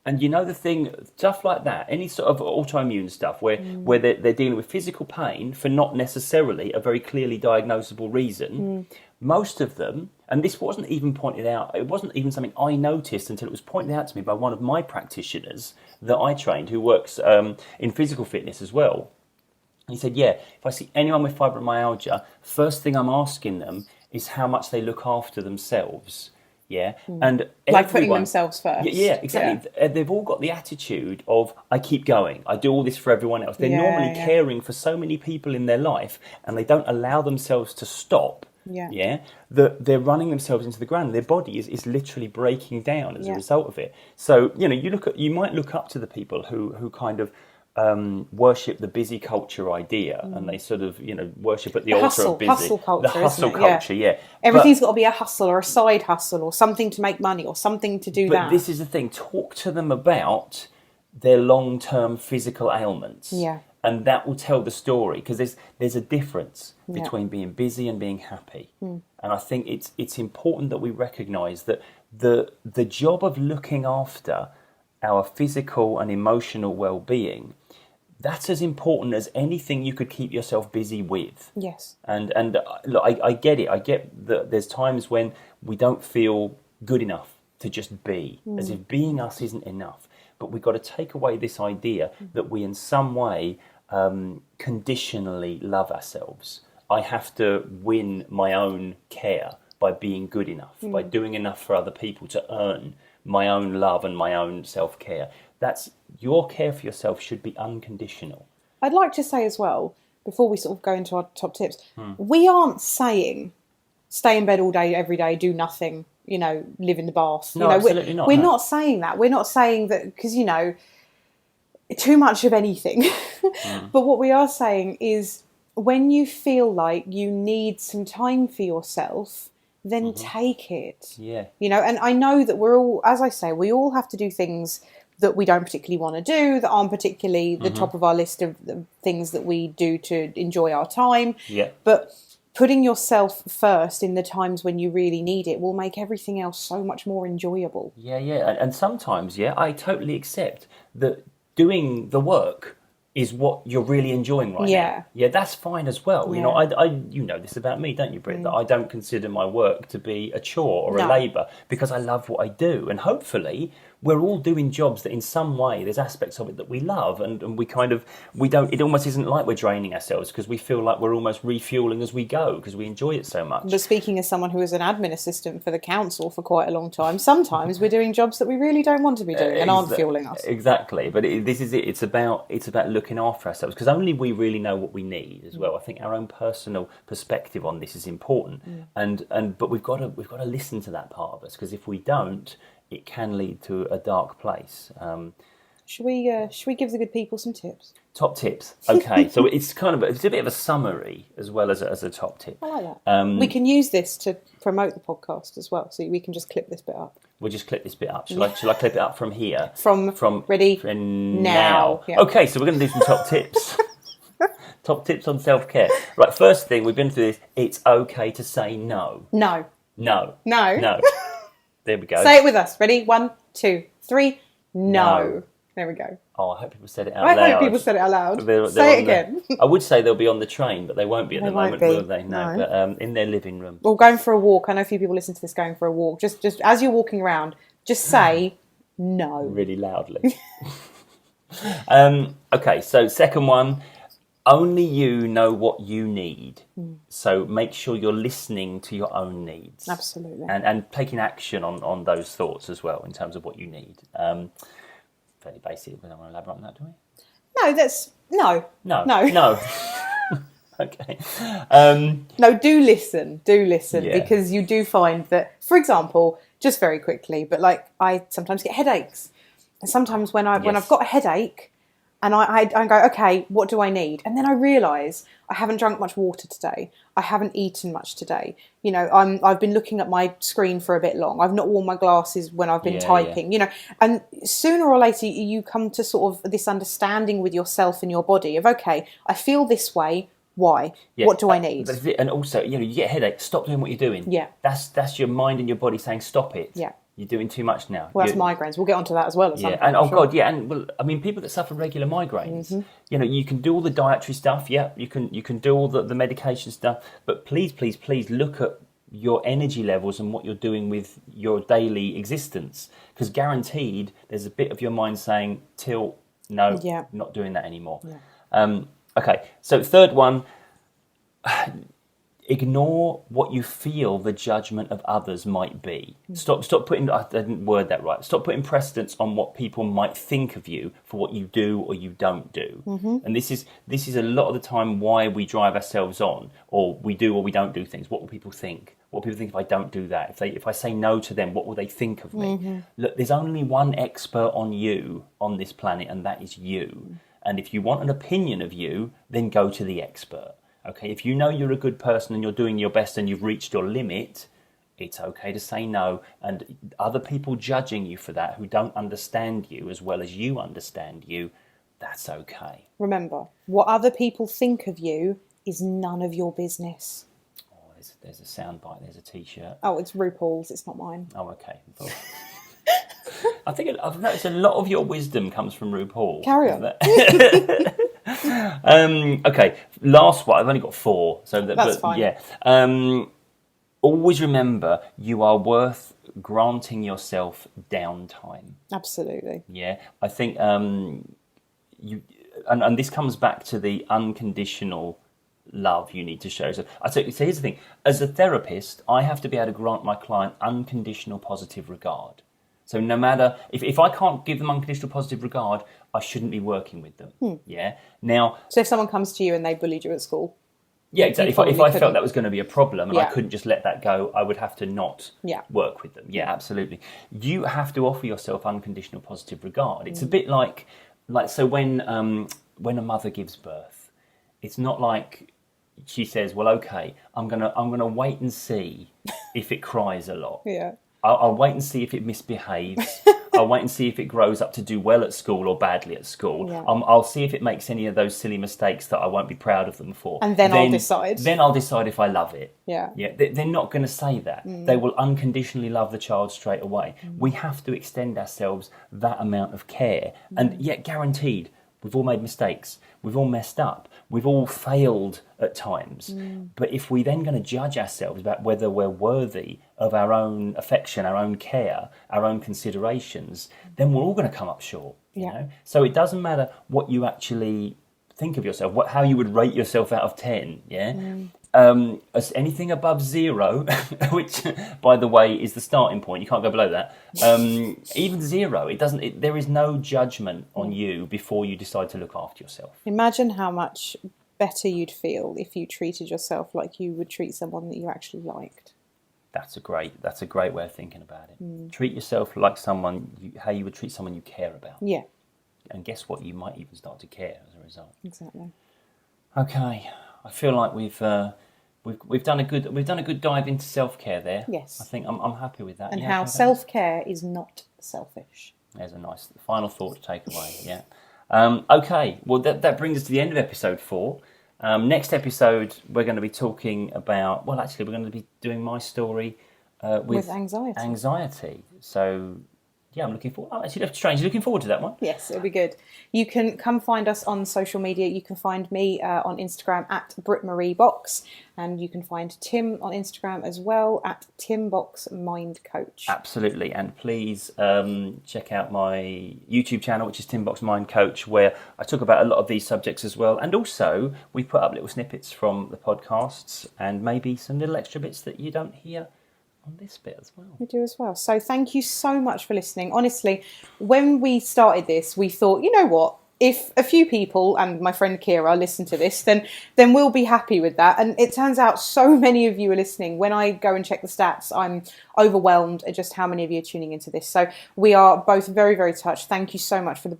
And the thing, stuff like that, any sort of autoimmune stuff where they're dealing with physical pain for not necessarily a very clearly diagnosable reason, most of them, and this wasn't even pointed out, it wasn't even something I noticed until it was pointed out to me by one of my practitioners that I trained, who works in physical fitness as well. He said, if I see anyone with fibromyalgia, first thing I'm asking them is how much they look after themselves. And
like putting themselves first.
Exactly. Yeah. They've all got the attitude of, I keep going, I do all this for everyone else. They're normally caring for so many people in their life, and they don't allow themselves to stop. That they're running themselves into the ground. Their body is literally breaking down as a result of it. So you might look up to the people who kind of worship the busy culture idea, and they sort of, worship at the altar
hustle,
of busy.
hustle culture,
the hustle
isn't it?
culture, yeah.
Everything's got to be a hustle or a side hustle or something to make money or something to do that.
But this is the thing. Talk to them about their long-term physical ailments.
Yeah.
And that will tell the story, because there's a difference between being busy and being happy. And I think it's important that we recognise that the job of looking after our physical and emotional well-being, that's as important as anything you could keep yourself busy with.
Yes.
And look, I get it. I get that there's times when we don't feel good enough to just be, as if being us isn't enough. But we've got to take away this idea that we in some way conditionally love ourselves. I have to win my own care by being good enough, by doing enough for other people to earn my own love and my own self-care. That's your care for yourself should be unconditional.
I'd like to say as well, before we sort of go into our top tips, we aren't saying stay in bed all day, every day, do nothing, live in the bath.
No, absolutely not.
We're not saying that. We're not saying that because, too much of anything. But what we are saying is when you feel like you need some time for yourself, then take it.
Yeah.
And I know that we're all, as I say, we all have to do things that we don't particularly want to do, that aren't particularly the top of our list of the things that we do to enjoy our time.
Yeah.
But putting yourself first in the times when you really need it will make everything else so much more enjoyable.
Yeah. And sometimes, I totally accept that doing the work is what you're really enjoying right now. Yeah, that's fine as well.
Yeah.
I you know this about me, don't you, Britt? That I don't consider my work to be a chore or a labour, because I love what I do. And hopefully we're all doing jobs that in some way there's aspects of it that we love, and we don't, it almost isn't like we're draining ourselves, because we feel like we're almost refuelling as we go because we enjoy it so much.
But speaking as someone who was an admin assistant for the council for quite a long time, sometimes we're doing jobs that we really don't want to be doing and aren't fueling us.
Exactly, but this is it. It's about looking after ourselves, because only we really know what we need as well. I think our own personal perspective on this is important, but we've got to listen to that part of us, because if we don't, it can lead to a dark place.
Should we give the good people some tips?
Top tips. Okay, so it's a bit of a summary as well as a top tip.
I like that. We can use this to promote the podcast as well, so we can just clip this bit up.
We'll just clip this bit up. Shall I clip it up from here?
From ready now. Yeah.
Okay, so we're going to do some top tips. Top tips on self-care. Right, first thing, we've been through this. It's okay to say no.
No.
No.
No.
No. There we go.
Say it with us. Ready? 1, 2, 3. No. There we go.
Oh, I hope people said it out loud.
I hope people said it out loud. Say it again.
I would say they'll be on the train, but they won't be at the moment, will they?
No.
But in their living room.
Or going for a walk. I know a few people listen to this going for a walk. Just as you're walking around, just say no.
Really loudly. Okay, so second one. Only you know what you need. So make sure you're listening to your own needs.
Absolutely.
And taking action on those thoughts as well in terms of what you need. Fairly basic. We don't want to elaborate on that, do we?
No, that's... No.
Okay.
No, do listen,
Yeah.
because you do find that, for example, just very quickly, but like I sometimes get headaches. And sometimes when I've got a headache, and I go, okay, what do I need? And then I realise I haven't drunk much water today. I haven't eaten much today. I've been looking at my screen for a bit long. I've not worn my glasses when I've been typing. And sooner or later you come to sort of this understanding with yourself and your body of, okay, I feel this way. Why? Yeah, what do I need?
And also, you get a headache. Stop doing what you're doing.
Yeah,
that's your mind and your body saying, stop it.
Yeah.
You're doing too much now.
Well, that's migraines. We'll get onto that as well.
God, yeah. And people that suffer regular migraines, you can do all the dietary stuff. Yeah, you can do all the medication stuff. But please look at your energy levels and what you're doing with your daily existence. Because guaranteed, there's a bit of your mind saying, "Till, no, not doing that anymore." Yeah. Okay, so third one. Ignore what you feel the judgment of others might be. Stop putting, I didn't word that right. Stop putting precedence on what people might think of you for what you do or you don't do. And this is a lot of the time why we drive ourselves on, or we do or we don't do things. What will people think? What will people think if I don't do that? If I say no to them, what will they think of me? Look, there's only one expert on you on this planet, and that is you. And if you want an opinion of you, then go to the expert. Okay, if you know you're a good person and you're doing your best and you've reached your limit, it's okay to say no. And other people judging you for that who don't understand you as well as you understand you, that's okay.
Remember, what other people think of you is none of your business.
Oh, there's a soundbite, there's a T-shirt.
Oh, it's RuPaul's, it's not mine.
Oh, okay. I think I've noticed a lot of your wisdom comes from RuPaul.
Carry on.
Okay, last one. I've only got 4. So
that's fine.
Yeah. Always remember, you are worth granting yourself downtime.
Absolutely.
Yeah. I think and this comes back to the unconditional love you need to show. So here's the thing. As a therapist, I have to be able to grant my client unconditional positive regard. So no matter, if I can't give them unconditional positive regard, I shouldn't be working with them. Yeah. Now.
So if someone comes to you and they bullied you at school.
Yeah, exactly. If I felt that was going to be a problem and I couldn't just let that go, I would have to not work with them. Yeah, absolutely. You have to offer yourself unconditional positive regard. It's a bit like so when a mother gives birth, it's not like she says, "Well, okay, I'm gonna wait and see if it cries a lot."
Yeah.
I'll wait and see if it misbehaves. I'll wait and see if it grows up to do well at school or badly at school. Yeah. I'll see if it makes any of those silly mistakes that I won't be proud of them for.
And then I'll decide.
Then I'll decide if I love it.
Yeah.
Yeah. They're not going to say that. They will unconditionally love the child straight away. We have to extend ourselves that amount of care. And yet guaranteed, we've all made mistakes. We've all messed up. We've all failed at times. But if we're then going to judge ourselves about whether we're worthy of our own affection, our own care, our own considerations, then we're all going to come up short. You know? So it doesn't matter what you actually think of yourself, how you would rate yourself out of 10. Yeah. As anything above 0, which, by the way, is the starting point. You can't go below that. Even 0, there is no judgment on you before you decide to look after yourself.
Imagine how much better you'd feel if you treated yourself like you would treat someone that you actually liked.
That's a great way of thinking about it. Treat yourself like how you would treat someone you care about.
Yeah.
And guess what? You might even start to care as a result.
Exactly.
Okay. I feel like we've done a good dive into self-care there.
Yes.
I think I'm happy with that.
And how self-care is not selfish.
There's a nice final thought to take away. Yeah. Okay. Well, that brings us to the end of episode 4. Next episode, we're going to be talking about. Well, actually, we're going to be doing my story with anxiety. So. Yeah, I'm looking forward. Actually, that's strange. Looking forward to that one.
Yes, it'll be good. You can come find us on social media. You can find me on Instagram at BrittMarieBox, and you can find Tim on Instagram as well at TimBoxMindCoach.
Absolutely, and please check out my YouTube channel, which is TimBoxMindCoach, where I talk about a lot of these subjects as well. And also, we put up little snippets from the podcasts and maybe some little extra bits that you don't hear on this bit as well.
We do as well. So thank you so much for listening. Honestly, when we started this, we thought, you know what? If a few people and my friend Kira listen to this, then we'll be happy with that. And it turns out so many of you are listening. When I go and check the stats, I'm overwhelmed at just how many of you are tuning into this. So we are both very, very touched. Thank you so much from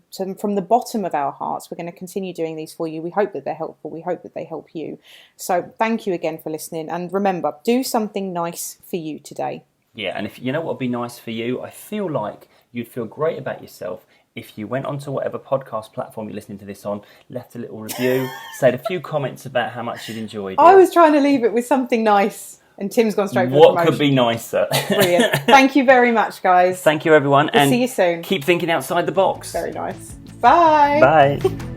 the bottom of our hearts. We're going to continue doing these for you. We hope that they're helpful. We hope that they help you. So thank you again for listening. And remember, do something nice for you today.
Yeah, and if you know what would be nice for you, I feel like you'd feel great about yourself if you went onto whatever podcast platform you're listening to this on, left a little review, said a few comments about how much you'd enjoyed it.
I was trying to leave it with something nice, and Tim's gone straight for the promotion.
What could be nicer?
Brilliant. Thank you very much, guys.
Thank you, everyone.
We'll see you soon.
Keep thinking outside the box.
Very nice. Bye.
Bye.